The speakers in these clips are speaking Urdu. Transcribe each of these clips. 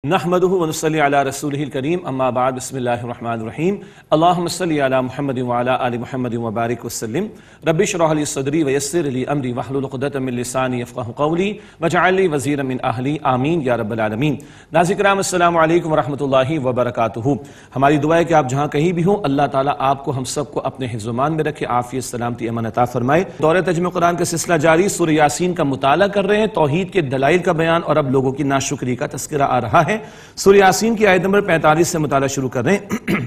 نحمده ونصلي على رسوله الكريم اما بعد بسم الله الرحمن الرحيم اللهم صل على محمد وعلى آل محمد وبارك وسلم رب اشرح لي صدري ويسر لي امري واحلل عقدة من لساني يفقهوا قولي واجعل لي وزيرا من اهلي آمین یا رب العالمین۔ ناظرین کرام السلام علیکم ورحمۃ اللہ وبرکاتہ۔ ہماری دعا ہے کہ آپ جہاں کہیں بھی ہوں اللہ تعالیٰ آپ کو ہم سب کو اپنے حفظ و امان میں رکھے، عافیت سلامتی امن عطا فرمائے۔ دورہ ترجمہ قرآن کا سلسلہ جاری، سورہ یاسین کا مطالعہ کر رہے ہیں، توحید کے دلائل کا بیان اور اب لوگوں کی ناشکری کا تذکرہ آ رہا ہے۔ سورہ یاسین کی آیت نمبر 45 سے مطالعہ شروع کر رہے ہیں۔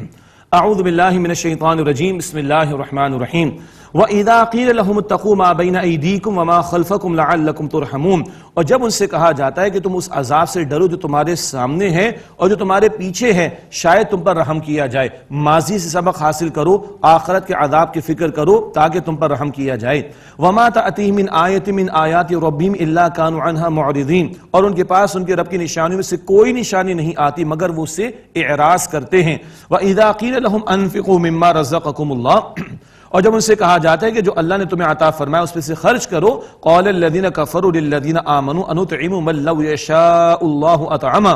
اعوذ باللہ من الشیطان الرجیم، بسم اللہ الرحمن الرحیم۔ وَإِذَا قِيلَ لَهُمُ اتَّقُوا مَا بَيْنَ أَيْدِيكُمْ وَمَا خَلْفَكُمْ لَعَلَّكُمْ تُرْحَمُونَ، اور جب ان سے کہا جاتا ہے کہ تم اس عذاب سے ڈرو جو تمہارے سامنے ہے اور جو تمہارے پیچھے ہے، شاید تم پر رحم کیا جائے۔ ماضی سے سبق حاصل کرو، آخرت کے عذاب کی فکر کرو تاکہ تم پر رحم کیا جائے۔ وَمَا تَأْتِيهِم مِّنْ آیَةٍ مِّنْ آیَاتِ رَبِّهِمْ إِلَّا كَانُوا عَنْهَا مُعْرِضِينَ، اور ان کے پاس ان کے رب کی نشانیوں میں سے کوئی نشانی نہیں آتی مگر وہ اس سے اعراض کرتے ہیں۔ وَإِذَا قِيلَ لَهُمْ أَنفِقُوا مِمَّا رَزَقَكُمُ اللَّهُ، اور جب ان سے کہا جاتا ہے کہ جو اللہ نے تمہیں عطا فرمایا اس میں سے خرچ کرو، قال الذین کفروا للذین آمنوا انطعم من لو یشاء اللہ اطعما،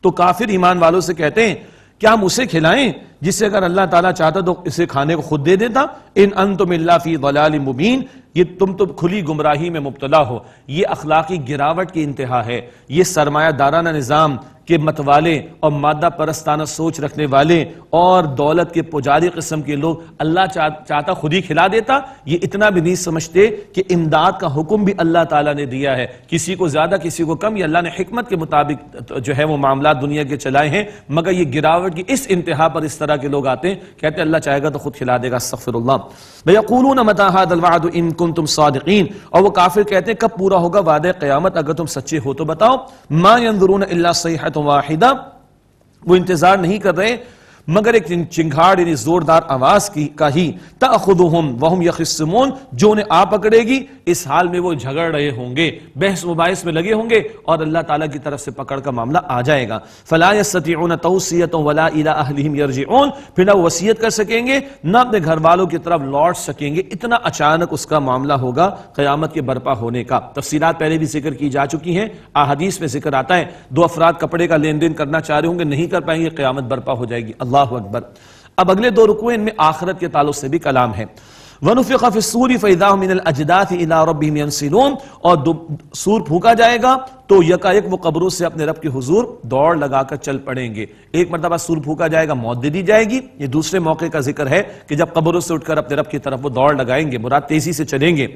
تو کافر ایمان والوں سے کہتے ہیں کیا ہم اسے کھلائیں جس سے اگر اللہ تعالیٰ چاہتا تو اسے کھانے کو خود دے دیتا۔ ان انتم الا فی ضلال مبین، یہ تم تو کھلی گمراہی میں مبتلا ہو۔ یہ اخلاقی گراوٹ کی انتہا ہے۔ یہ سرمایہ دارانہ نظام کے متوالے اور مادہ پرستانہ سوچ رکھنے والے اور دولت کے پجاری قسم کے لوگ اللہ چاہتا خود ہی کھلا دیتا، یہ اتنا بھی نہیں سمجھتے کہ امداد کا حکم بھی اللہ تعالیٰ نے دیا ہے، کسی کو زیادہ کسی کو کم، یہ اللہ نے حکمت کے مطابق جو ہے وہ معاملات دنیا کے چلائے ہیں۔ مگر یہ گراوٹ کی اس انتہا پر اس طرح کے لوگ آتے ہیں، کہتے ہیں اللہ چاہے گا تو خود کھلا دے گا، استغفر اللہ۔ وَيَقُولُونَ مَتَىٰ هَٰذَا الْوَعْدُ إِن كُنتُمْ صَادِقِينَ، اور وہ کافر کہتے ہیں کب پورا ہوگا وعدہ قیامت اگر تم سچے ہو تو بتاؤ۔ مَا يَنظُرُونَ إِلَّا صَيْحَةً وَاحِدَةً، وہ انتظار نہیں کر رہے مگر ایک چنگھاڑ یعنی زوردار آواز کا ہی، تأخذهم وهم يخصمون، جو انہیں آ پکڑے گی اس حال میں وہ جھگڑ رہے ہوں گے، بحث مباحث میں لگے ہوں گے اور اللہ تعالیٰ کی طرف سے پکڑ کا معاملہ آ جائے گا۔ فلا يستطيعون توصية ولا الى اهلهم يرجعون، پھر نہ وہ وصیت کر سکیں گے نہ اپنے گھر والوں کی طرف لوٹ سکیں گے، اتنا اچانک اس کا معاملہ ہوگا قیامت کے برپا ہونے کا۔ تفصیلات پہلے بھی ذکر کی جا چکی ہیں، احادیث میں ذکر آتا ہے دو افراد کپڑے کا لین دین کرنا چاہ رہے ہوں گے، نہیں کر پائیں گے، قیامت برپا ہو جائے گی۔ اللہ اکبر۔ اب اگلے دو رکوع ان میں آخرت کے تعلق سے بھی کلام ہے۔ وَنُفِخَ فِي الصُّورِ فَإِذَا هُم مِّنَ الْأَجْدَاثِ إِلَىٰ رَبِّهِمْ يَنْسِلُونَ، اور سور پھونکا جائے گا تو یکایک وہ قبروں سے اپنے رب کے حضور دوڑ لگا کر چل پڑیں گے۔ ایک مرتبہ سور پھونکا جائے گا، موت دے دی جائے گی، یہ دوسرے موقع کا ذکر ہے کہ جب قبروں سے اٹھ کر اپنے رب کی طرف وہ دوڑ لگائیں گے، مراد تیزی سے چلیں گے۔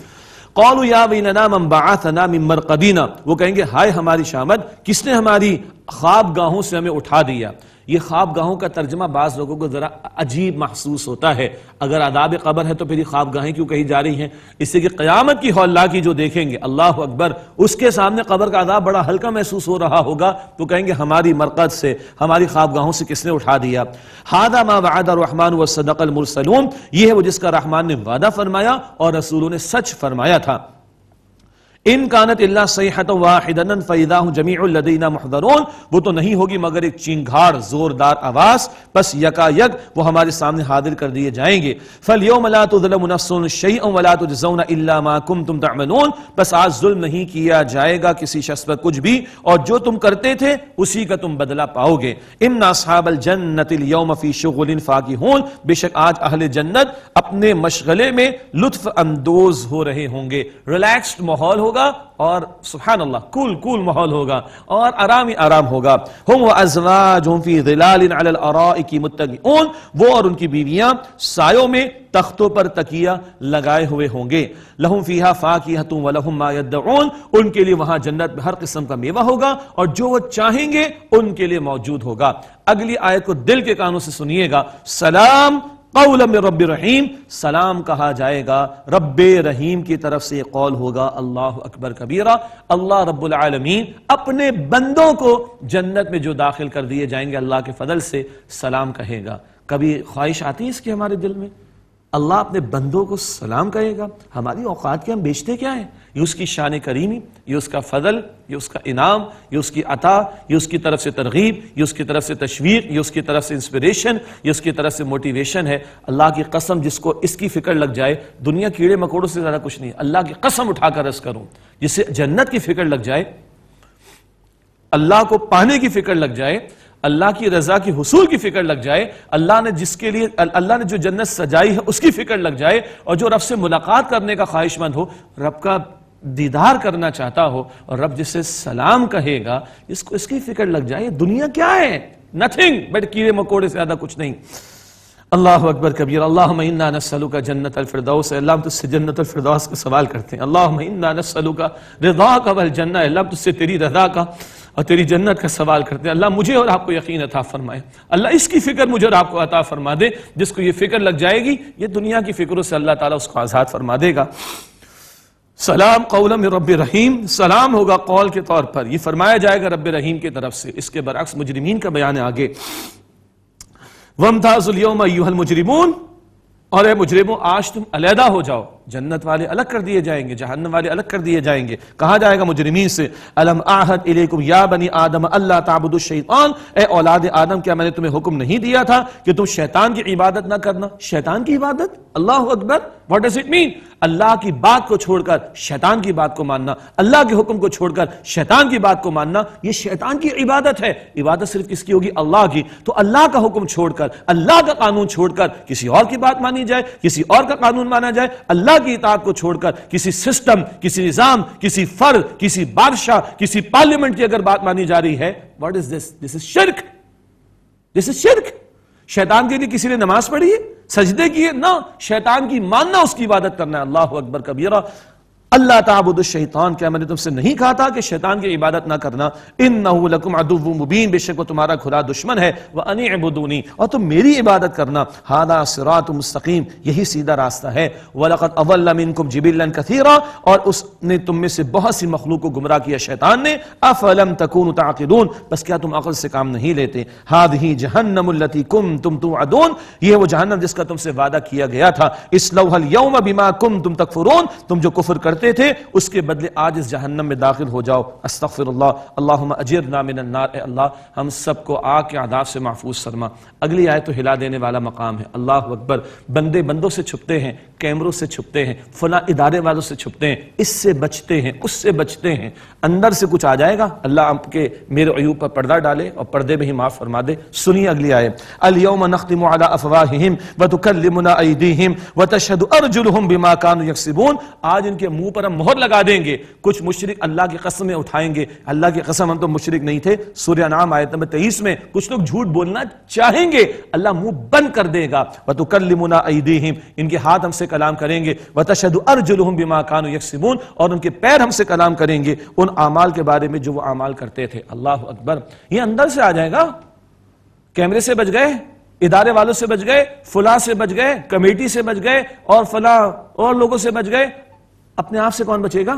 قالوا یا ویلنا من بعثنا من مرقدنا، وہ کہیں گے ہائے ہماری شامت، کس نے ہماری خواب گاہوں سے ہمیں اٹھا دیا۔ یہ خواب گاہوں کا ترجمہ بعض لوگوں کو ذرا عجیب محسوس ہوتا ہے، اگر عذاب قبر ہے تو پھر یہ خواب گاہیں کیوں کہی جا رہی ہیں؟ اس سے کہ قیامت کی ہولناکی جو دیکھیں گے، اللہ اکبر، اس کے سامنے قبر کا عذاب بڑا ہلکا محسوس ہو رہا ہوگا، تو کہیں گے ہماری مرقد سے، ہماری خواب گاہوں سے کس نے اٹھا دیا۔ ھذا ما وعد الرحمن وصدق المرسلون، یہ ہے وہ جس کا رحمان نے وعدہ فرمایا اور رسولوں نے سچ فرمایا تھا۔ ان کانت الا صیحۃ واحدۃ فاذا هم جميع لدینا محضرون، وہ تو نہیں ہوگی مگر ایک چنگھاڑ زوردار آواز، بس یکا یک وہ ہمارے سامنے حاضر کر دیے جائیں گے۔ فالیوم لا تظلم نفس شیئا ولا تجزون الا ما کنتم تعملون، بس آج ظلم نہیں کیا جائے گا کسی شخص پر کچھ بھی، اور جو تم کرتے تھے اسی کا تم بدلہ پاؤ گے۔ ان اصحاب الجنۃ اليوم فی شغل فاکہون، بے شک آج اہل جنت اپنے مشغلے میں لطف اندوز ہو رہے ہوں گے، ریلیکسڈ ماحول ہوگا اور سبحان اللہ کول ماحول ہوگا اور آرام ہی آرام ہوگا۔ ہم وازواجہم فی ظلال علی الارائک متکئون، وہ اور ان کی بیویاں سایوں میں تختوں پر تکیہ لگائے ہوئے ہوں گے۔ لہم فیہا فاکہۃ ولہم ما یدعون، ان کے لیے وہاں جنت میں ہر قسم کا میوہ ہوگا اور جو وہ چاہیں گے ان کے لیے موجود ہوگا۔ اگلی آیت کو دل کے کانوں سے سنیے گا، سلام قولا من رب رحیم، سلام کہا جائے گا رب رحیم کی طرف سے قول ہوگا۔ اللہ اکبر کبیرہ، اللہ رب العالمین اپنے بندوں کو جنت میں جو داخل کر دیے جائیں گے اللہ کے فضل سے سلام کہے گا۔ کبھی خواہش آتی ہے اس کے ہمارے دل میں؟ اللہ اپنے بندوں کو سلام کہے گا؟ ہماری اوقات کے ہم بیچتے کیا ہیں؟ یہ اس کی شان کریمی، یہ اس کا فضل، یہ اس کا انعام، یہ اس کی عطا، یہ اس کی طرف سے ترغیب، یہ اس کی طرف سے تشویق، یہ اس کی طرف سے انسپریشن، یہ اس کی طرف سے موٹیویشن ہے۔ اللہ کی قسم جس کو اس کی فکر لگ جائے، دنیا کیڑے مکوڑوں سے زیادہ کچھ نہیں، اللہ کی قسم اٹھا کر عرض کروں، جسے جنت کی فکر لگ جائے، اللہ کو پانے کی فکر لگ جائے، اللہ کی رضا کی حصول کی فکر لگ جائے، اللہ نے جو جنت سجائی ہے اس کی فکر لگ جائے، اور جو رب سے ملاقات کرنے کا خواہش مند ہو، رب کا دیدار کرنا چاہتا ہو، اور رب جسے سلام کہے گا اس کی فکر لگ جائے. دنیا کیا ہے؟ نتھنگ بٹ کیڑے مکوڑے سے زیادہ کچھ نہیں. اللہ اکبر کبیر. اللہم انا نسألک جنت الفردوس. اللہ ہم تجھ سے جنت الفردوس کا سوال کرتے ہیں. اللہم انا نسألک رضاک والجنہ. اللہ ہم تجھ سے تیری رضا کا اور تیری جنت کا سوال کرتے ہیں. اللہ مجھے اور آپ کو یقین عطا فرمائے. اللہ اس کی فکر مجھے اور آپ کو عطا فرما دے. جس کو یہ فکر لگ جائے گی، یہ دنیا کی فکروں سے اللہ تعالیٰ اس کو آزاد فرما دے گا. سلام قولا من رب رحیم. سلام ہوگا قول کے طور پر، یہ فرمایا جائے گا رب رحیم کی طرف سے. اس کے برعکس مجرمین کا بیان ہے آگے. وَامْتَازُوا الْيَوْمَ أَيُّهَا الْمُجْرِمُونَ. اور اے مجرموں آج تم علیحدہ ہو جاؤ. جنت والے الگ کر دیے جائیں گے، جہنم والے الگ کر دیے جائیں گے. کہا جائے گا مجرمین سے الم اعہد الیکم یا بنی آدم اللہ تعبدوا الشیطان. اے اولاد آدم کیا میں نے تمہیں حکم نہیں دیا تھا کہ تم شیطان کی عبادت نہ کرنا؟ شیطان کی عبادت؟ اللہ اکبر. What does it mean? اللہ کی بات کو چھوڑ کر شیطان کی بات کو ماننا، اللہ کے حکم کو چھوڑ کر شیطان کی بات کو ماننا، یہ شیطان کی عبادت ہے. عبادت صرف کس کی ہوگی؟ اللہ کی. تو اللہ کا حکم چھوڑ کر، اللہ کا قانون چھوڑ کر کسی اور کی بات مانی جائے، کسی اور کا قانون مانا جائے، اللہ کی اطاعت کو چھوڑ کر کسی سسٹم، کسی نظام، کسی فرد، کسی بادشاہ، کسی پارلیمنٹ کی اگر بات مانی جا رہی ہے، what is this? This is shirk. This is shirk. شیطان کے لیے کسی نے نماز پڑھی ہے، سجدے کیے؟ نہ. شیطان کی ماننا، اس کی عبادت کرنا ہے. اللہ اکبر کبیرہ. اللہ تعبد الشیطان. کیا میں نے تم سے نہیں کہا تھا کہ شیطان کی عبادت نہ کرنا؟ انہ لکم عدو مبین. بے شک وہ تمہارا کھلا دشمن ہے. وان اعبدونی. اور تم میری عبادت کرنا. ھذا صراط مستقیم. یہی سیدھا راستہ ہے. ولقد اضل منکم جبلا کثیرا. اور اس نے تم میں سے بہت سی مخلوق کو گمراہ کیا شیطان نے. افلم تکونوا تعقلون. بس کیا تم عقل سے کام نہیں لیتے؟ ھذہ جہنم التی کنتم توعدون. یہ وہ جہنم جس کا تم سے وعدہ کیا گیا تھا. اصلوها اليوم بما کنتم تکفرون. تم جو کفر کرتے تھے اس کے بدلے آج اس جہنم میں داخل ہو جاؤ. استغفر اللہ. اللہم اجرنا من النار. اے اللہ ہم سب کو آگ کے عذاب سے محفوظ فرما. اگلی آیت تو ہلا دینے والا مقام ہے. اللہ اکبر. بندے بندوں سے چھپتے ہیں، کیمروں سے چھپتے ہیں، فلاں ادارے والوں سے چھپتے ہیں، اس سے بچتے ہیں، اس سے بچتے ہیں. اندر سے کچھ آ جائے گا، اللہ آپ کے میرے عیوب پر پردہ ڈالے اور پردے میں ہی معاف فرما دے. سنیے اگلی آیت. اليوم نختم على افواههم وتكلمنا ايديهم وتشهد ارجلهم بما كانوا يكسبون. آج ان کے منہ پر ہم مہر لگا دیں گے. کچھ مشرک اللہ کی قسمیں اٹھائیں گے، اللہ کی قسم ہم تو مشرک نہیں تھے. سورہ انعام آیت نمبر 23 میں کچھ لوگ جھوٹ بولنا چاہیں گے، اللہ منہ بند کر دے گا. وتكلمنا ايديهم. ان کے ہاتھ ہم سے کلام کریں گے. وتشهد ارجلهم بما كانوا يكسبون. اور ان کے پیر ہم سے کلام کریں گے ان اعمال کے بارے میں جو وہ اعمال کرتے تھے. اللہ اکبر. یہ اندر سے آ جائے گا. کیمرے سے بچ گئے، ادارے والوں سے بچ گئے، فلاں سے بچ گئے، کمیٹی سے بچ گئے، اور فلاں اور لوگوں سے بچ گئے. اپنے آپ سے کون بچے گا؟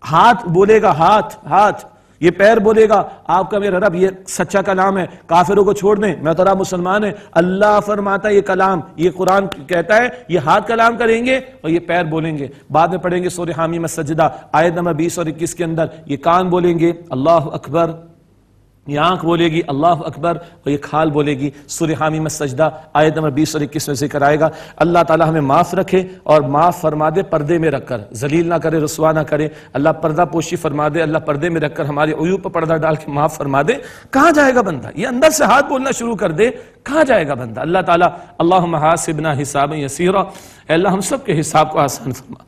ہاتھ بولے گا، ہاتھ. یہ پیر بولے گا آپ کا میرا رب یہ سچا کلام ہے، کافروں کو چھوڑ دیں، میں تو رب مسلمان ہے. اللہ فرماتا ہے یہ کلام، یہ قرآن کہتا ہے یہ ہاتھ کلام کریں گے اور یہ پیر بولیں گے. بعد میں پڑھیں گے سورہ حامی میں سجدہ آیت نمبر 20 اور 21 کے اندر. یہ کان بولیں گے اللہ اکبر، یہ آنکھ بولے گی اللہ اکبر، اور یہ کھال بولے گی. سورہ حامی میں سجدہ آیت نمبر 20 اور 21 میں ذکر آئے گا. اللہ تعالی ہمیں معاف رکھے اور معاف فرما دے، پردے میں رکھ کر، ذلیل نہ کرے، رسوا نہ کرے. اللہ پردہ پوشی فرما دے. اللہ پردے میں رکھ کر ہمارے عیوب پر پردہ ڈال کے معاف فرما دے. کہاں جائے گا بندہ؟ یہ اندر سے ہاتھ بولنا شروع کر دے، کہاں جائے گا بندہ؟ اللہ تعالی اللہم حاسبنا حسابا یسیرا. اے اللہ ہم سب کے حساب کو آسان فرما.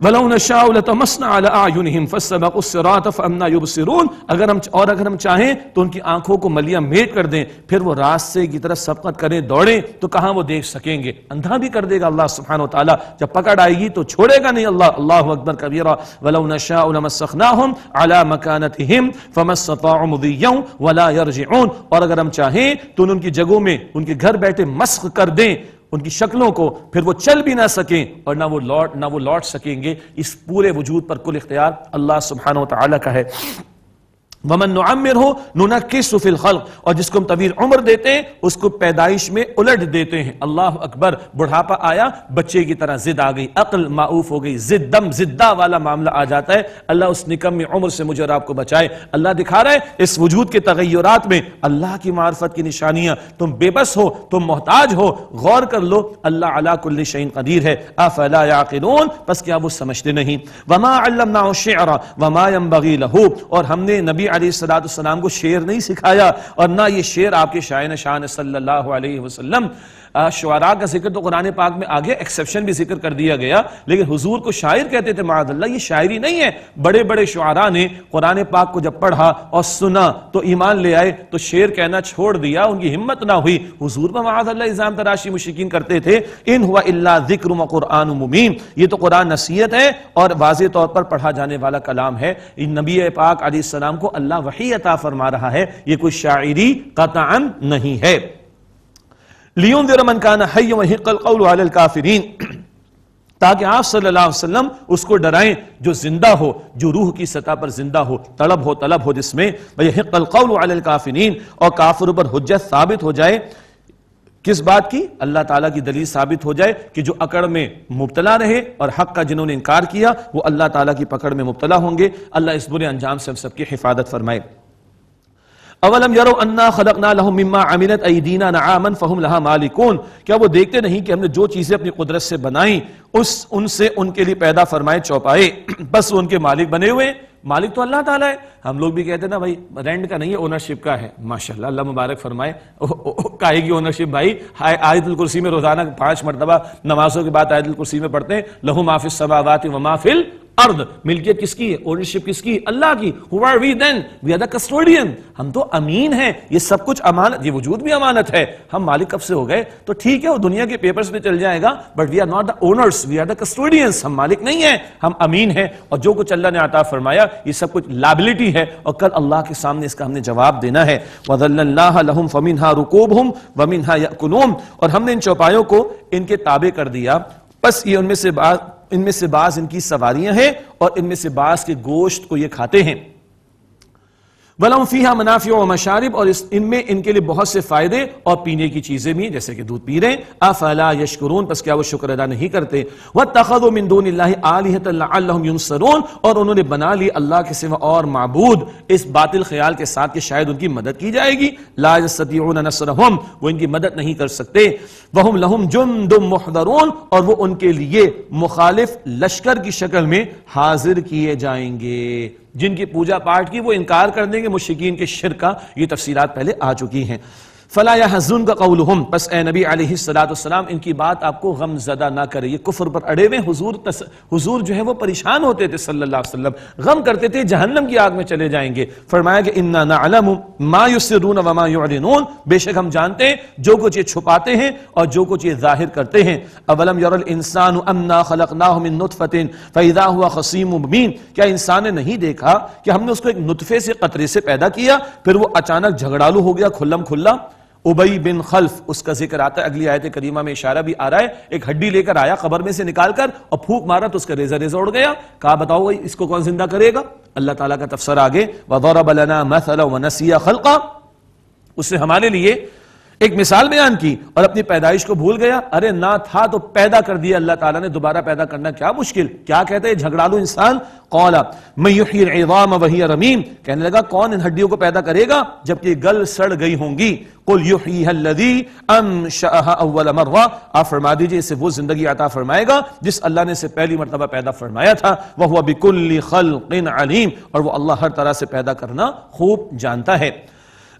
وَلَوْ نَشَاءُ لَطَمَسْنَا عَلَىٰ أَعْيُنِهِمْ فَاسْتَبَقُوا الصِّرَاطَ فَأَنَّىٰ يُبْصِرُونَ. اگر ہم چاہیں تو ان کی آنکھوں کو ملیاں میٹ کر دیں، پھر وہ راستے کی طرف سبقت کریں، دوڑیں تو کہاں وہ دیکھ سکیں گے؟ اندھا بھی کر دے گا اللہ سبحانہ وتعالیٰ. جب پکڑ آئے گی تو چھوڑے گا نہیں اللہ. اللہ اکبر کبیرہ. وَلَوْ نَشَاءُ لَمَسَّخْنَاهُمْ عَلَىٰ مَكَانَتِهِمْ فَمَا اسْتَطَاعُوا مُضِيًّا وَلَا يَرْجِعُونَ. اور اگر ہم چاہیں تو ان کی جگہوں میں ان کے گھر بیٹھے مسخ کر دیں ان کی شکلوں کو، پھر وہ چل بھی نہ سکیں اور نہ وہ لوٹ سکیں گے. اس پورے وجود پر کل اختیار اللہ سبحانہ وتعالی کا ہے. وَمَن نُعَمِّرْهُ نُنَكِّسُ فِي الْخَلْقِ. اور جس کو ہم طویل عمر دیتے ہیں اس کو پیدائش میں الٹ دیتے ہیں. اللہ اکبر. بڑھاپا آیا، بچے کی طرح ضد آ گئی، عقل معوف ہو گئی، زدہ والا معاملہ آ جاتا ہے. اللہ اس نکم عمر سے مجھے اور آپ کو بچائے. اللہ دکھا رہا ہے اس وجود کے تغیرات میں اللہ کی معرفت کی نشانیاں. تم بے بس ہو، تم محتاج ہو، غور کر لو. اللہ علی کل شیء قدیر ہے. افلا یعقلون. پس کیا وہ سمجھتے نہیں؟ وما علمناه الشعر وما ينبغي له. اور ہم نے نبی علیہ السلام کو شعر نہیں سکھایا، اور نہ یہ شعر آپ کے شاعر شان صلی اللہ علیہ وسلم۔ شعراء کا ذکر تو قرآن پاک میں آگے ایکسیپشن بھی ذکر کر دیا گیا، لیکن حضور کو شاعر کہتے تھے، معاذ اللہ یہ شاعری نہیں ہے۔ بڑے بڑے شعراء نے قرآن پاک کو جب پڑھا اور سنا تو ایمان لے آئے، تو شعر کہنا چھوڑ دیا، ان کی ہمت نہ ہوئی۔ حضور پر معاذ اللہ الزام تراشی مشرکین کرتے تھے، ان ہوا الا ذکر و قرآن مبین، یہ تو قرآن نصیحت ہے اور واضح طور پر پڑھا جانے والا کلام ہے۔ نبی پاک علیہ السلام کو اللہ وحی عطا فرما رہا ہے، یہ کوئی شاعری قطعاً نہیں ہے۔ لِيُنذِرَ مَنْ كَانَ حَيًّا وَيَحِقَّ الْقَوْلُ عَلَى الْكَافِرِينَ، تاکہ آپ صلی اللہ علیہ وسلم اس کو ڈرائیں جو زندہ ہو، جو روح کی سطح پر زندہ ہو، طلب ہو جس میں وَيَحِقَّ الْقَوْلُ عَلَى الْكَافِرِينَ، اور کافروں پر حجت ثابت ہو جائے۔ کس بات کی؟ اللہ تعالیٰ کی دلیل ثابت ہو جائے کہ جو اکڑ میں مبتلا رہے اور حق کا جنہوں نے انکار کیا وہ اللہ تعالیٰ کی پکڑ میں مبتلا ہوں گے۔ اللہ اس برے انجام سے ہم سب کی حفاظت فرمائے۔ اولم یروا انا خلقنا لهم مما عملت ایدینا نعاما فهم لها مالکون، کیا وہ دیکھتے نہیں کہ ہم نے جو چیزیں اپنی قدرت سے بنائیں ان سے ان کے لیے پیدا فرمائے چوپائے، بس ان کے مالک بنے ہوئے۔ مالک تو اللہ تعالیٰ ہے۔ ہم لوگ بھی کہتے ہیں نا بھائی رینٹ کا نہیں ہے، اونرشپ کا ہے۔ ماشاءاللہ، اللہ مبارک فرمائے۔ کاہے کی اونرشپ بھائی؟ آیت الکرسی میں روزانہ 5 مرتبہ نمازوں کے بعد آیت الکرسی میں پڑھتے ہیں لہو ما فی السماوات و ما فی الارض، ملکیت کس کی ہے؟ اونرشپ کس کی؟ اللہ کی۔ Who are we then? We are the custodian، ہم تو امین ہیں، یہ سب کچھ امانت، یہ وجود بھی امانت ہے۔ ہم مالک کب سے ہو گئے؟ تو ٹھیک ہے وہ دنیا کے پیپرز پہ چل جائے گا، but we are not the owners, we are the custodians، ہم مالک نہیں ہیں، ہم امین ہیں، اور جو کچھ اللہ نے عطا فرمایا یہ سب کچھ لائبلٹی ہے، اور کل اللہ کے سامنے اس کا ہم نے جواب دینا ہے۔ وَذَلَّلْنَاهَ لَهُمْ فَمِنْهَا رُكُوبُهُمْ وَمِنْهَا يَأْكُلُونَ، اور ہم نے ان چوپایوں کو ان کے تابع کر دیا، بس یہ ان میں سے بعض ان کی سواریاں ہیں اور ان میں سے بعض کے گوشت کو یہ کھاتے ہیں۔ وَلَهُمْ فِيهَا مَنَافِعُ وَمَشَارِبُ، اور ان میں ان کے لیے بہت سے فائدے اور پینے کی چیزیں بھی، جیسے کہ دودھ پی رہے ہیں۔ أَفَلَا يَشْكُرُونَ، پس کیا وہ شکر ادا نہیں کرتے؟ وَاتَّخَذُوا مِن دُونِ اللَّهِ آلِهَةً لَعَلَّهُمْ يُنصَرُونَ، اور انہوں نے بنا لی اللہ کے سوا اور معبود اس باطل خیال کے ساتھ کہ شاید ان کی مدد کی جائے گی۔ لَا يَسْتَطِيعُونَ نَصْرَهُمْ، وہ ان کی مدد نہیں کر سکتے۔ وَهُمْ لَهُمْ جُنْدٌ مُحْضَرُونَ، اور وہ ان کے لیے مخالف لشکر کی شکل میں حاضر کیے جائیں گے۔ جن کی پوجا پاٹ کی وہ انکار کر دیں گے، مشرکین کے شرک کا، یہ تفصیلات پہلے آ چکی ہیں۔ فلا يحزنك قولهم، پس اے نبی علیہ السلام ان کی بات آپ کو غم زدہ نہ کرے۔ یہ کفر پر اڑے ہوئے حضور جو ہے وہ پریشان ہوتے تھے صلی اللہ علیہ وسلم، غم کرتے تھے جہنم کی آگ میں چلے جائیں گے۔ فرمایا کہ انا نعلم ما يسرون وما يعلنون، بے شک ہم جانتے ہیں جو کچھ یہ چھپاتے ہیں اور جو کچھ یہ ظاہر کرتے ہیں۔ اولم ير الانسان انا خلقناه من نطفة فاذا هو خصيم مبين، کیا انسان نے نہیں دیکھا کہ ہم نے اس کو ایک نطفے سے قطرے سے پیدا کیا پھر وہ اچانک جھگڑالو ہو گیا کھلم کھلا۔ ابی بن خلف، اس کا ذکر آتا ہے اگلی آیت کریمہ میں، اشارہ بھی آ رہا ہے، ایک ہڈی لے کر آیا قبر میں سے نکال کر اور پھونک مارا تو اس کا ریزہ اڑ گیا۔ کہا بتاؤ اس کو کون زندہ کرے گا؟ اللہ تعالیٰ کا تفسیر آگے، وَضَرَبَ لَنَا مَثَلًا وَنَسِيَ خَلْقًا، اس نے ہمارے لیے ایک مثال بیان کی اور اپنی پیدائش کو بھول گیا۔ ارے نہ تھا تو پیدا کر دیا اللہ تعالیٰ نے، دوبارہ پیدا کرنا کیا مشکل؟ کیا کہتے ہیں جھگڑالو انسان؟ قَالَ مَن يُحْيِي الْعِظَامَ وَهِيَ رَمِيمٌ، کہنے لگا کون ان ہڈیوں کو پیدا کرے گا جبکہ گل سڑ گئی ہوں گی۔ قُلْ يُحْيِيهَا الَّذِي أَنشَأَهَا أَوَّلَ مَرَّةٍ، آپ فرما دیجئے اسے وہ زندگی عطا فرمائے گا جس اللہ نے اسے پہلی مرتبہ پیدا فرمایا تھا۔ وَهُوَ بِكُلِّ خَلْقٍ عَلِيمٌ، اور وہ اللہ ہر طرح سے پیدا کرنا خوب جانتا ہے۔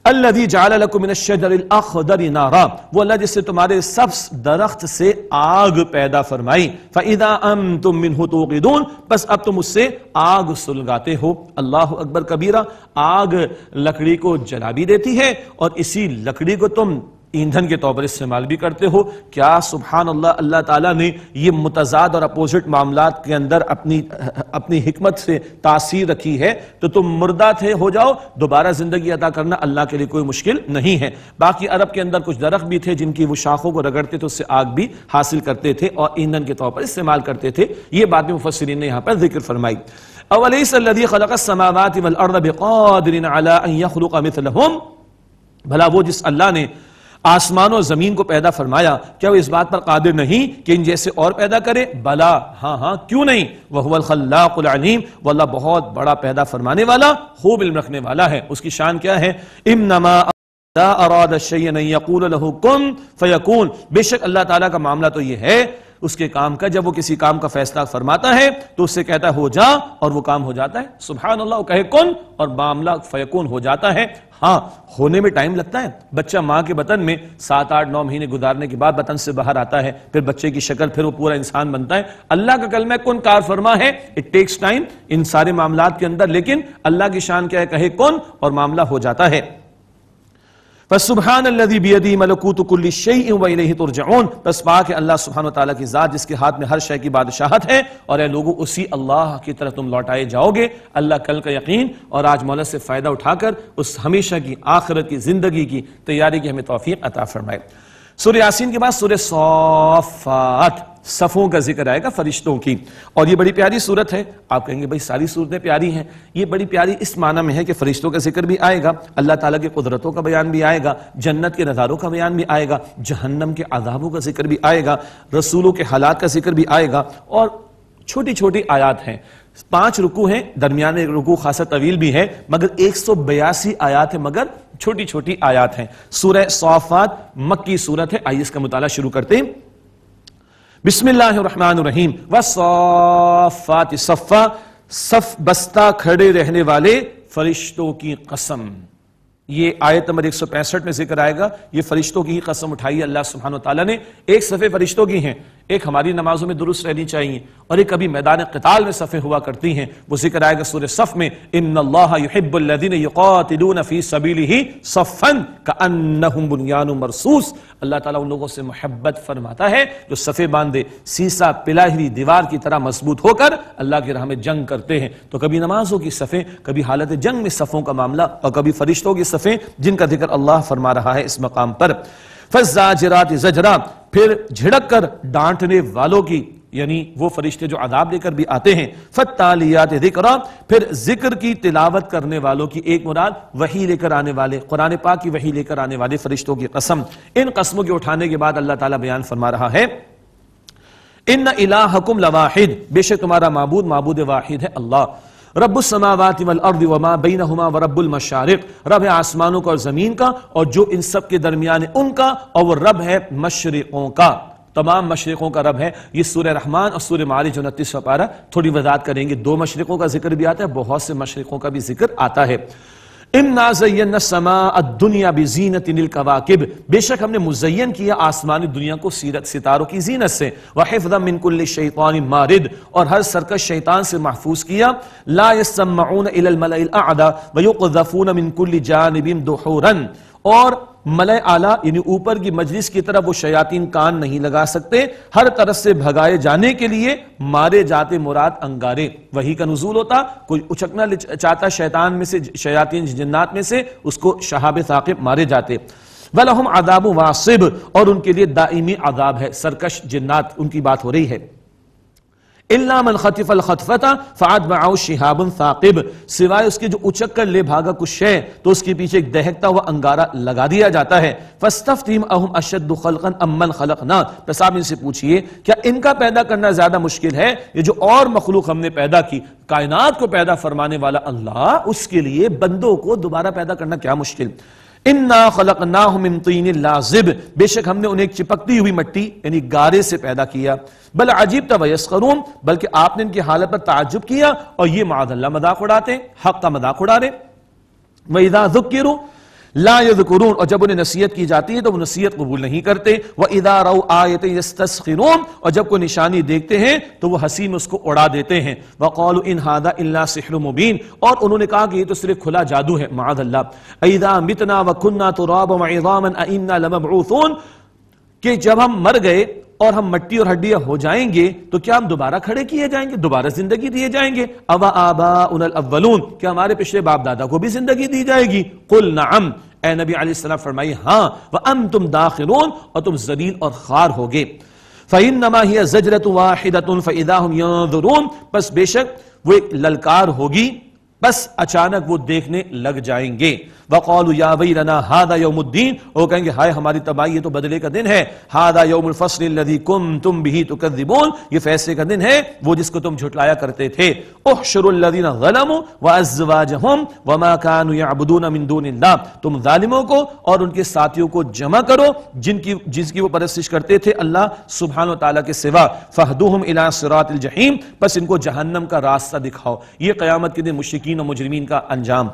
الذي جعل لكم من الشجر الاخضر نارا، وہ اللہ جس سے تمہارے سبز درخت سے آگ پیدا فرمائی۔ فاذا انتم منه توقدون، بس اب تم اس سے آگ سلگاتے ہو۔ اللہ اکبر کبیرہ، آگ لکڑی کو جلا بھی دیتی ہے اور اسی لکڑی کو تم ایندھن کے طور پر استعمال بھی کرتے ہو۔ کیا سبحان اللہ، اللہ تعالیٰ نے یہ متضاد اور اپوزٹ معاملات کے اندر اپنی حکمت سے تاثیر رکھی ہے۔ تو تم مردہ تھے ہو جاؤ، دوبارہ زندگی عطا کرنا اللہ کے لیے کوئی مشکل نہیں ہے۔ باقی عرب کے اندر کچھ درخت بھی تھے جن کی وہ شاخوں کو رگڑتے تھے، اس سے آگ بھی حاصل کرتے تھے اور ایندھن کے طور پر استعمال کرتے تھے۔ یہ بات بھی مفسرین نے یہاں پر ذکر فرمائی۔ اولیس الذی خلق السماوات والارض بقادر علی ان یخلق مثلہم، بھلا وہ جس اللہ نے آسمان و زمین کو پیدا فرمایا، کیا وہ اس بات پر قادر نہیں کہ ان جیسے اور پیدا کرے؟ بلا، ہاں کیوں نہیں۔ وَهُوَ الْخَلَّاقُ الْعَلِيمُ، واللہ بہت بڑا پیدا فرمانے والا، خوب علم رکھنے والا ہے۔ اس کی شان کیا ہے؟ انما اذا اراد شيئا ان يقول له كن فيكون، بے شک اللہ تعالیٰ کا معاملہ تو یہ ہے اس کے کام کا. جب وہ کسی کام کا فیصلہ فرماتا ہے تو اس سے کہتا ہے ہو جا اور وہ کام ہو جاتا ہے. سبحان اللہ. وہ کہے کن اور معاملہ فیکون ہو جاتا ہے. ہاں ہونے میں ٹائم لگتا ہے. بچہ ماں کے بطن میں 7 8 9 مہینے گزارنے کے بعد بطن سے باہر آتا ہے, پھر بچے کی شکل, پھر وہ پورا انسان بنتا ہے. اللہ کا کلمہ کن کار فرما ہے. اٹ ٹیکس ٹائم ان سارے معاملات کے اندر, لیکن اللہ کی شان کیا ہے, کہے کن اور معاملہ ہو جاتا ہے. فسبحان الذی بیدہ ملکوت کل شیء والیہ ترجعون. بس پاک ہے اللہ سبحانہ وتعالی کی ذات جس کے ہاتھ میں ہر شے کی بادشاہت ہے, اور اے لوگو اسی اللہ کی طرف تم لوٹائے جاؤ گے. اللہ کل کا یقین اور آج مولا سے فائدہ اٹھا کر اس ہمیشہ کی آخرت کی زندگی کی تیاری کی ہمیں توفیق عطا فرمائے. سورہ یاسین کے بعد سورہ صافات, صفوں کا ذکر آئے گا فرشتوں کی, اور یہ بڑی پیاری صورت ہے. آپ کہیں گے بھائی ساری صورتیں پیاری ہیں. یہ بڑی پیاری اس معنی میں ہے کہ فرشتوں کا ذکر بھی آئے گا, اللہ تعالیٰ کی قدرتوں کا بیان بھی آئے گا, جنت کے نظاروں کا بیان بھی آئے گا, جہنم کے عذابوں کا ذکر بھی آئے گا, رسولوں کے حالات کا ذکر بھی آئے گا, اور چھوٹی چھوٹی آیات ہیں. 5 رکوع ہیں, درمیان ایک رکوع خاصا طویل بھی ہے, مگر 182 آیات ہیں, مگر چھوٹی چھوٹی آیات ہیں. سورہ صافات مکی سورت ہے. آئیے اس کا مطالعہ شروع کرتے ہیں. بسم اللہ الرحمن الرحیم. والصافات صفا, صف بستہ کھڑے رہنے والے فرشتوں کی قسم. یہ آیت نمبر 165 میں ذکر آئے گا. یہ فرشتوں کی ہی قسم اٹھائی اللہ سبحانہ وتعالی نے. ایک صفیں فرشتوں کی ہیں, ایک ہماری نمازوں میں درست رہنی چاہیے, اور ایک کبھی میدان قتال میں صفیں ہوا کرتی ہیں. وہ ذکر آئے گا سورہ صف میں, ان اللہ یحب الذین یقاتلون فی سبیلہ صفا کأنہم بنیان مرصوص. اللہ تعالیٰ ان لوگوں سے محبت فرماتا ہے جو صفیں باندھے سیسا پلائی ہوئی دیوار کی طرح مضبوط ہو کر اللہ کی راہ میں جنگ کرتے ہیں. تو کبھی نمازوں کی صفیں, کبھی حالت جنگ میں صفوں کا معاملہ, اور کبھی فرشتوں کی صفیں جن کا ذکر اللہ فرما رہا ہے اس مقام پر. فالزاجرات زجرا, پھر جھڑک کر ڈانٹنے والوں کی, یعنی وہ فرشتے جو عذاب لے کر بھی آتے ہیں. فالتالیات ذکرا, پھر ذکر کی تلاوت کرنے والوں کی, ایک مراد وحی لے کر آنے والے, قرآن پاک کی وحی لے کر آنے والے فرشتوں کی قسم. ان قسموں کے اٹھانے کے بعد اللہ تعالیٰ بیان فرما رہا ہے ان الہکم لواحد, بے شک تمہارا معبود معبود واحد ہے اللہ. رب السماوات والارض وما بینہما ورب المشارق, رب ہے آسمانوں کا اور زمین کا, اور جو ان سب کے درمیان ہے ان کا, اور وہ رب ہے مشرقوں کا, تمام مشرقوں کا رب ہے. یہ سورہ رحمان اور سورہ معارج 29واں پارہ تھوڑی وضاحت کریں گے. 2 مشرقوں کا ذکر بھی آتا ہے, بہت سے مشرقوں کا بھی ذکر آتا ہے. اِنَّا زَيَّنَّا السَّمَاءَ الدُّنْيَا بِزِينَةٍ الْكَوَاكِبِ, بے شک ہم نے مزین کیا آسمانی دنیا کو ستاروں کی زینت سے. وَحِفْظًا مِّن كُلِّ شَيْطَانٍ مَارِدٍ, اور ہر سرکش شیطان سے محفوظ کیا. لَا يَسَّمَّعُونَ إِلَى الْمَلَإِ الْأَعْلَىٰ وَيُقْذَفُونَ مِن كُلِّ جَانِبٍ دُحُورًا, اور ملأ اعلیٰ یعنی اوپر کی مجلس کی طرف وہ شیاطین کان نہیں لگا سکتے, ہر طرف سے بھگائے جانے کے لیے مارے جاتے مراد انگارے. وحی کا نزول ہوتا, کوئی اچکنا چاہتا شیطان میں سے, شیاطین جنات میں سے, اس کو شہاب ثاقب مارے جاتے. وَلَهُمْ عَذَابٌ وَاصِبٌ, اور ان کے لیے دائمی عذاب ہے. سرکش جنات ان کی بات ہو رہی ہے. إِلَّا مَنْ خَطِفَ الْخَطْفَةَ فَأَتْبَعَهُ شِهَابٌ ثَاقِبٌ, سوائے اس کے جو اچک کر لے بھاگا کچھ ہے تو اس کے پیچھے ایک دہکتا ہوا انگارہ لگا دیا جاتا ہے. فَاسْتَفْتِهِمْ أَهُمْ أَشَدُّ خَلْقًا أَمْ مَنْ خَلَقْنَا, بس آپ ان سے پوچھئے کیا ان کا پیدا کرنا زیادہ مشکل ہے یہ جو اور مخلوق ہم نے پیدا کی؟ کائنات کو پیدا فرمانے والا اللہ, اس کے لیے بندوں کو دوبارہ پیدا کرنا کیا مشکل. اِنَّا خَلَقْنَاهُمْ مِن طِينٍ لَازِبٍ, بے شک ہم نے انہیں ایک چپکتی ہوئی مٹی یعنی گارے سے پیدا کیا. بل عجیبت ویسخرون, بلکہ آپ نے ان کی حالت پر تعجب کیا اور یہ معاذ اللہ مذاق اڑاتے, حق کا مذاق اڑا رہے. وَإِذَا ذُكِّرُوا لا يذکرون, اور جب انہیں نصیحت کی جاتی ہے تو وہ نصیحت قبول نہیں کرتے. وَإِذَا رَوْا آیَةً يَسْتَسْخِرُونَ, اور جب کوئی نشانی دیکھتے ہیں تو وہ ہنسی میں اس کو اڑا دیتے ہیں. وَقَالُوا إِنْ هَذَا إِلَّا سِحْرٌ مُبِينٌ, اور انہوں نے کہا کہ یہ تو صرف کھلا جادو ہے معاذ اللہ. أَإِذَا مِتْنَا وَكُنَّا تُرَابًا وَعِظَامًا أَإِنَّا لَمَبْعُوثُونَ, کہ جب ہم مر گئے اور ہم مٹی اور ہڈیاں ہو جائیں گے تو کیا ہم دوبارہ کھڑے کیے جائیں گے, دوبارہ زندگی دیے جائیں گے؟ اَوَ آبَاؤُنَا الْأَوَّلُونَ, کیا ہمارے پچھلے باپ دادا کو بھی زندگی دی جائے گی؟ قُلْ نَعَمْ, اے نبی علیہ السلام فرمائیے ہاں. وَأَنْتُمْ دَاخِرُونَ, اور تم ذلیل اور خوار ہوگے. فَإِنَّمَا هِيَ زَجْرَةٌ وَاحِدَةٌ فَإِذَا هُمْ يَنظُرُونَ, بس بے شک وہ ایک للکار ہوگی, بس اچانک وہ دیکھنے لگ جائیں گے. وقالوا یا ویلنا ھذا یوم الدین، وہ کہیں گے ہائے ہماری تباہی، یہ تو بدلے کا دن ہے، ھذا یوم الفصل الذی کنتم بہ تکذبون، یہ فیصلے کا دن ہے وہ جس کو تم جھٹلایا کرتے تھے، احشروا الذین ظلموا وازواجہم وما كانوا يعبدون من دون اللہ، تم ظالموں کو اور ان کے ساتھیوں کو جمع کرو جس کی وہ پرستش کرتے تھے اللہ سبحانہ و تعالیٰ کے سوا، فہدوہم الی صراط الجحیم، بس ان کو جہنم کا راستہ دکھاؤ۔ یہ قیامت کے دن مشرکین اور مجرمین کا انجام۔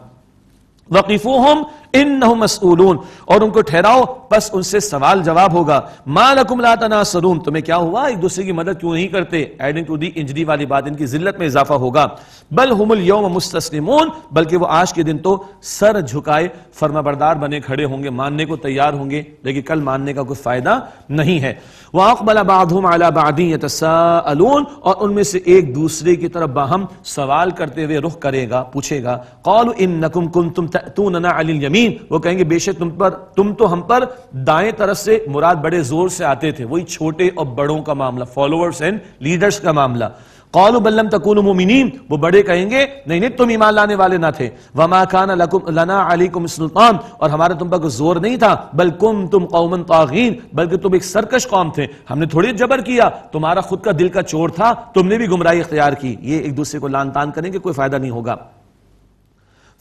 وقفوہم انہم مسئولون، اور ان کو ٹھہراؤ بس ان سے سوال جواب ہوگا۔ ما لکم لا تناصرون، تمہیں کیا ہوا ایک دوسرے کی مدد کیوں نہیں کرتے؟ ایڈنگ ٹو دی انجری والی بات، ان کی ذلت میں اضافہ ہوگا۔ بل ہم اليوم مستسلمون، بلکہ وہ آج کے دن تو سر جھکائے فرما بردار بنے کھڑے ہوں گے، ماننے کو تیار ہوں گے، لیکن کل ماننے کا کوئی فائدہ نہیں ہے۔ وَأَقْبَلَ بَعْضُهُمْ عَلَى بَعْضٍ يَتَسَاءَلُونَ، اور ان میں سے ایک دوسرے کی طرف باہم سوال کرتے ہوئے رخ کرے گا، پوچھے گا۔ قَالُوا إِنَّكُمْ كُنْتُمْ تَأْتُونَنَا عَلِ الْيَمِينِ، وہ کہیں گے بے شک تم تو ہم پر دائیں طرف سے مراد بڑے زور سے آتے تھے، وہی چھوٹے اور بڑوں کا معاملہ، فالوورز اینڈ لیڈرز کا معاملہ۔ قالوا بل لم تكونوا مؤمنین، وہ بڑے کہیں گے نہیں تم ایمان لانے والے نہ تھے۔ وما كان لنا عليكم سلطان، اور ہمارا تم پر کوئی زور نہیں تھا۔ بل كنتم قوما طاغین، بلکہ تم ایک سرکش قوم تھے، ہم نے تھوڑی جبر کیا، تمہارا خود کا دل کا چور تھا، تم نے بھی گمراہی اختیار کی۔ یہ ایک دوسرے کو لان تان کریں گے، کوئی فائدہ نہیں ہوگا۔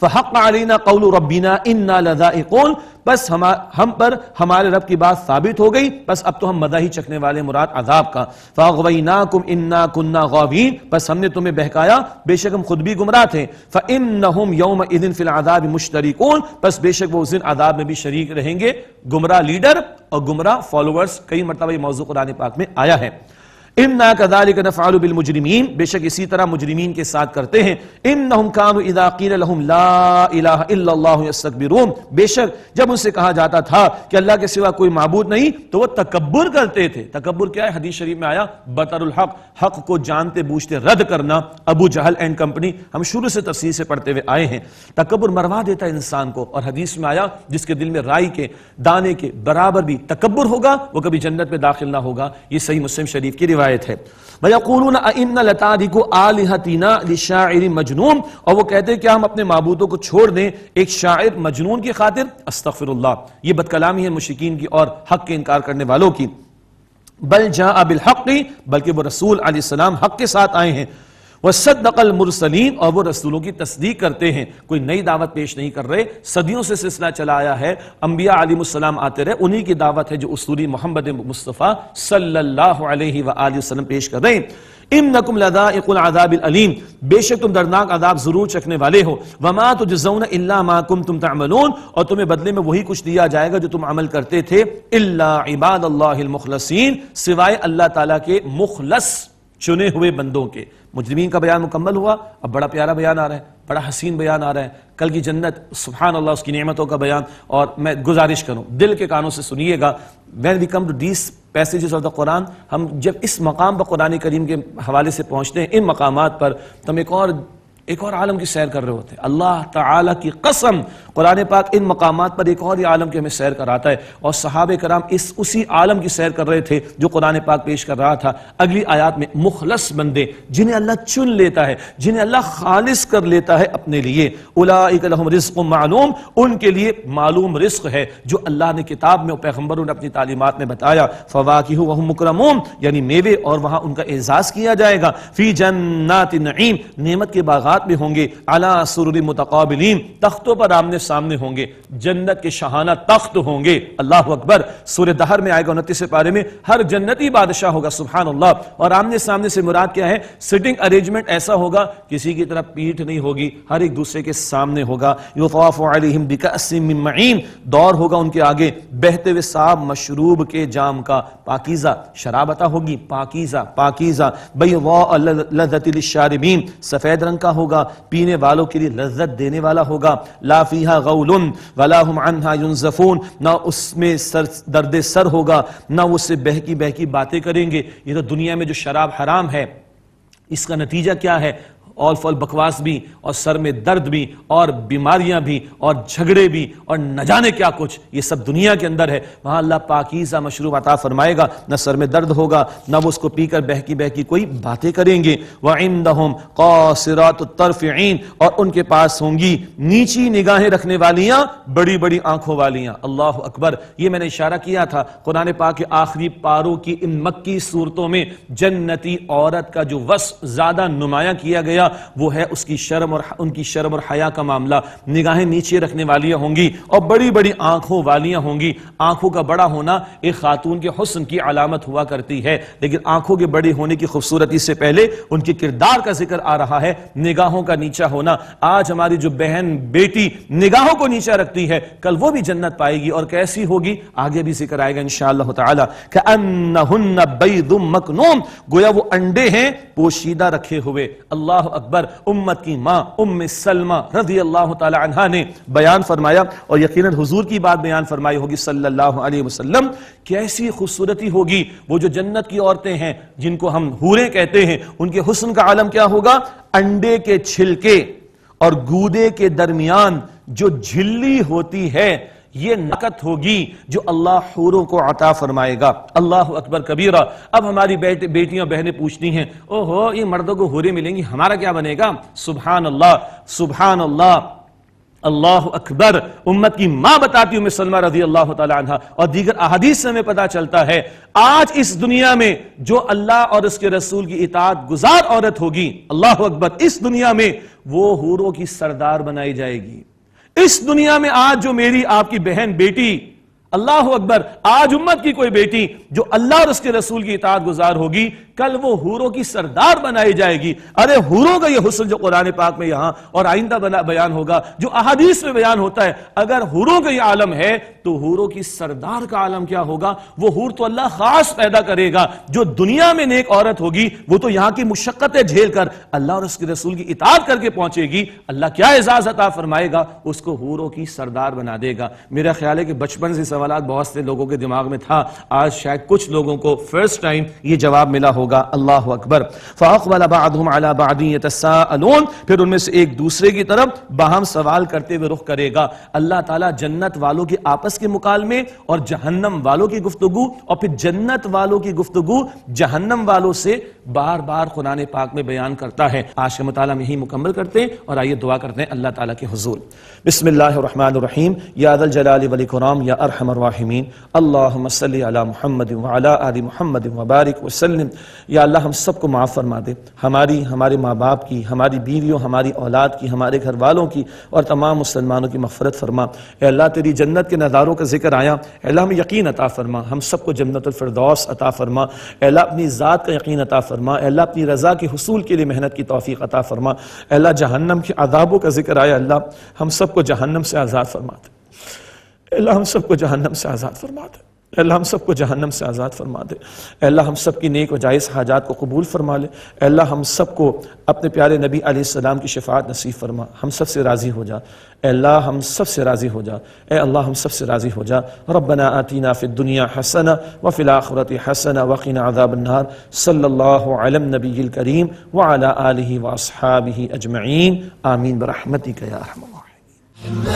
فحق علینا قول ربنا انا لذائقون، بس ہم پر ہمارے رب کی بات ثابت ہو گئی، بس اب تو ہم مزہ ہی چکھنے والے، مراد عذاب کا۔ فاغویناکم انا کنا غاوین، بس ہم نے تمہیں بہکایا، بے شک ہم خود بھی گمراہ تھے۔ فانہم یومئذ فی العذاب مشترکون، بس بے شک وہ اس دن عذاب میں بھی شریک رہیں گے، گمراہ لیڈر اور گمراہ فالوورز۔ کئی مرتبہ یہ موضوع قرآن پاک میں آیا ہے۔ اِنَّا كَذَلِكَ نَفْعَلُ بِالْمُجْرِمِينَ، بے شک اسی طرح مجرمین کے ساتھ کرتے ہیں۔ اِنَّهُمْ كَانُوا اِذَا قِيلَ لَهُمْ لَا إِلَهَ إِلَّا اللَّهُ يَسْتَكْبِرُونَ، بے شک جب ان سے کہا جاتا تھا کہ اللہ کے سوا کوئی معبود نہیں تو وہ تکبر کرتے تھے۔ تکبر کیا ہے؟ حدیث شریف میں آیا بطر الحق، حق کو جانتے بوجھتے رد کرنا۔ ابو جہل اینڈ کمپنی، ہم شروع سے تفصیل سے پڑھتے ہوئے آئے ہیں۔ تکبر مروا دیتا ہے انسان کو، اور حدیث میں آیا جس کے دل میں رائی کے دانے کے برابر بھی تکبر ہوگا وہ کبھی جنت میں داخل نہ ہوگا۔ یہ صحیح مسلم شریف کی روایت ہے۔ وَيَقُولُونَ أَإِنَّ لَتَارِكُ آلِهَتِنَا لِشَاعِرٍ مَجْنُونٍ، اور وہ کہتے ہیں کہ ہم اپنے معبودوں کو چھوڑ دیں ایک شاعر مجنون کی خاطر۔ استغفر اللہ، یہ بدکلامی ہے مشرکین کی اور حق کے انکار کرنے والوں کی۔ بل جاء بالحق، بلکہ وہ رسول علیہ السلام حق کے ساتھ آئے ہیں۔ وصدق المرسلین، اور وہ رسولوں کی تصدیق کرتے ہیں، کوئی نئی دعوت پیش نہیں کر رہے۔ صدیوں سے سلسلہ چلا آیا ہے، انبیاء علیہ السلام آتے رہے، انہی کی دعوت ہے جو اسطوری محمد مصطفیٰ صلی اللہ علیہ وآلہ وسلم پیش کر رہے ہیں۔ انکم لذائق العذاب العلیم، بے شک تم دردناک عذاب ضرور چکھنے والے ہو۔ وما تجزون الا ما کنتم تعملون، اور تمہیں بدلے میں وہی کچھ دیا جائے گا جو تم عمل کرتے تھے۔ الا عباد اللہ المخلصین، سوائے اللہ تعالیٰ کے مخلص چنے ہوئے بندوں کے۔ مجرمین کا بیان مکمل ہوا، اب بڑا پیارا بیان آ رہا ہے، بڑا حسین بیان آ رہا ہے، کل کی جنت، سبحان اللہ، اس کی نعمتوں کا بیان۔ اور میں گزارش کروں دل کے کانوں سے سنیے گا، when we come to these passages of the قرآن، ہم جب اس مقام پر قرآن کریم کے حوالے سے پہنچتے ہیں، ان مقامات پر، تو ہم ایک اور عالم کی سیر کر رہے ہوتے ہیں۔ اللہ تعالیٰ کی قسم، قرآن پاک ان مقامات پر ایک اور ہی عالم کی ہمیں سیر کراتا ہے، اور صحابہ کرام اسی عالم کی سیر کر رہے تھے جو قرآن پاک پیش کر رہا تھا۔ اگلی آیات میں مخلص بندے جنہیں اللہ چن لیتا ہے، جنہیں اللہ خالص کر لیتا ہے اپنے لیے، اولئک لہم رزق معلوم، ان کے لیے معلوم رزق ہے جو اللہ نے کتاب میں اور پیغمبروں نے اپنی تعلیمات میں بتایا۔ فواکہ وہم مکرمون، یعنی میوے، اور وہاں ان کا اعزاز کیا جائے گا۔ فی جنات نعیم، نعمت کے باغات میں ہوں گے۔ علی سرر متقابلین، تختوں پر آمنے سامنے ہوں گے، جنت کے شاہانہ تخت ہوں گے۔ اللہ اکبر، سورہ دہر میں آئے گا 29 پارے میں، ہر جنتی بادشاہ ہوگا، سبحان اللہ۔ اور آمنے سامنے سے مراد کیا ہے؟ سٹنگ ارینجمنٹ ایسا ہوگا کسی کی طرف پیٹھ نہیں ہوگی، ہر ایک دوسرے کے سامنے ہوگا۔ یطاف علیہم بکأس من معین، دور ہوگا ان کے آگے بہتے ہوئے صاف مشروب کے جام کا، پاکیزہ شراب عطا ہوگی، پاکیزہ بیضاء لذۃ للشاربین، سفید رنگ کا ہوگا، پینے والوں کے لیے لذت دینے والا ہوگا۔ لا فیہا غول ولا ہم عنہا ینزفون، نہ اس میں درد سر ہوگا، نہ وہ اس سے بہکی باتیں کریں گے۔ یہ تو دنیا میں جو شراب حرام ہے اس کا نتیجہ کیا ہے؟ اور فول بکواس بھی اور سر میں درد بھی اور بیماریاں بھی اور جھگڑے بھی اور نہ جانے کیا کچھ، یہ سب دنیا کے اندر ہے. وہاں اللہ پاکیزہ مشروب عطا فرمائے گا، نہ سر میں درد ہوگا، نہ وہ اس کو پی کر بہکی بہکی کوئی باتیں کریں گے. وَعِندَهُمْ قَاصِرَاتُ الطَّرْفِ عِينٌ، اور ان کے پاس ہوں گی نیچی نگاہیں رکھنے والیاں، بڑی بڑی آنکھوں والیاں. اللہ اکبر. یہ میں نے اشارہ کیا تھا قرآن پاک کے آخری پاروں کی ان مکی صورتوں میں جنتی عورت کا جو وصف زیادہ نمایاں کیا گیا وہ ہے اس کی شرم اور ان کی شرم اور حیا کا معاملہ. نگاہیں نیچے رکھنے والیاں ہوں گی اور بڑی بڑی آنکھوں والیاں ہوں گی. آنکھوں کا بڑا ہونا ایک خاتون کے حسن کی علامت ہوا کرتی ہے، لیکن آنکھوں کے بڑی ہونے کی خوبصورتی سے پہلے ان کے کردار کا ذکر آ رہا ہے. نگاہوں کا نیچا ہونا. آج ہماری جو بہن بیٹی نگاہوں کو نیچا رکھتی ہے، کل وہ بھی جنت پائے گی، اور کیسی ہوگی آگے بھی ذکر آئے گا انشاءاللہ تعالی. كَأَنَّهُنَّ بَيْضٌ مَكْنُونٌ، گویا وہ انڈے ہیں پوشیدہ رکھے ہوئے. اللہ اکبر. امت کی ماں ام سلمہ رضی اللہ تعالی عنہا نے بیان فرمایا، اور یقیناً حضور کی بات بیان فرمائی ہوگی صلی اللہ علیہ وسلم، کیسی خوبصورتی ہوگی وہ جو جنت کی عورتیں ہیں جن کو ہم حوریں کہتے ہیں، ان کے حسن کا عالم کیا ہوگا؟ انڈے کے چھلکے اور گودے کے درمیان جو جھلی ہوتی ہے، یہ نعمت ہوگی جو اللہ حوروں کو عطا فرمائے گا. اللہ اکبر کبیرہ. اب ہماری بیٹیاں بہنیں پوچھتی ہیں، اوہو یہ مردوں کو حوریں ملیں گی، ہمارا کیا بنے گا؟ سبحان اللہ، سبحان اللہ، اللہ اکبر. امت کی ماں بتاتی ام سلمہ رضی اللہ تعالی عنہ، اور دیگر احادیث سے ہمیں پتا چلتا ہے آج اس دنیا میں جو اللہ اور اس کے رسول کی اطاعت گزار عورت ہوگی، اللہ اکبر، اس دنیا میں وہ حوروں کی سردار بنائی جائے گی. اس دنیا میں آج جو میری آپ کی بہن بیٹی، اللہ اکبر، آج امت کی کوئی بیٹی جو اللہ اور اس کے رسول کی اطاعت گزار ہوگی، کل وہ حوروں کی سردار بنائی جائے گی. ارے حوروں کا یہ حسن جو قرآن پاک میں یہاں اور آئندہ بیان ہوگا، جو احادیث میں بیان ہوتا ہے، اگر حوروں کا یہ عالم ہے تو حوروں کی سردار کا عالم کیا ہوگا؟ وہ حور تو اللہ خاص پیدا کرے گا. جو دنیا میں نیک عورت ہوگی وہ تو یہاں کی مشقتیں جھیل کر اللہ اور اس کے رسول کی اطاعت کر کے پہنچے گی. اللہ کیا اعزاز عطا فرمائے گا؟ اس کو حوروں کی سردار بنا دے گا. میرا خیال ہے کہ بچپن سے سوالات بہت سے لوگوں کے دماغ میں تھا، آج شاید کچھ لوگوں کو فرسٹ ٹائم یہ جواب ملا ہوگا. اللہ اکبر. فَأَقْبَلَ بَعْضُهُمْ عَلَى بَعْضٍ يَتَسَاءَلُونَ، پھر ان میں سے ایک دوسرے کی طرف باہم سوال کرتے ہوئے رخ کرے گا. اللہ تعالیٰ جنت والوں کے آپس کے مکالمے اور جہنم والوں کی گفتگو، اور پھر جنت والوں کی گفتگو جہنم والوں سے بار بار قرآن پاک میں بیان کرتا ہے. آج کا مطالعہ میں ہی مکمل کرتے ہیں اور آئیے دعا کرتے ہیں اللہ تعالیٰ کے حضور. بسم اللہ الرحمن الرحیم. یا ذا الجلال والاکرام یا ارحم الراحمین. اللہم صلی علی محمد وعلی آل محمد وبارک وسلم. یا اللہ ہم سب کو معاف فرما دے، ہمارے ماں باپ کی، ہماری بیویوں، ہماری اولاد کی، ہمارے گھر والوں کی، اور تمام مسلمانوں کی مغفرت فرما. اے اللہ تیری جنت کے نظاروں کا ذکر آیا، اے اللہ ہمیں یقین عطا فرما، ہم سب کو جنت الفردوس عطا فرما. اے اللہ اپنی ذات کا یقین عطا فرما. اے اللہ اپنی رضا کے حصول کے لیے محنت کی توفیق عطا فرما. اے اللہ جہنم کے عذابوں کا ذکر آیا، اللہ ہم سب کو جہنم سے آزاد فرما دے. اے اللہ ہم سب کو جہنم سے آزاد فرما دے. اے اللہ ہم سب کو جہنم سے آزاد فرما دے. اے اللہ ہم سب کی نیک و جائز حاجات کو قبول فرما لے. اے اللہ ہم سب کو اپنے پیارے نبی علیہ السلام کی شفاعت نصیب فرما. ہم سب سے راضی ہو جا. اے اللہ ہم سب سے راضی ہو جا. اے اللہ ہم سب سے راضی ہو جا. ربنا آتینا فی الدنیا حسنہ وفی الآخرۃ حسنہ وقنا عذاب النار. صلی اللہ علی النبی الکریم وعلی آلہ واصحابہ اجمعین. آمین برحمتک یا ارحم الراحمین.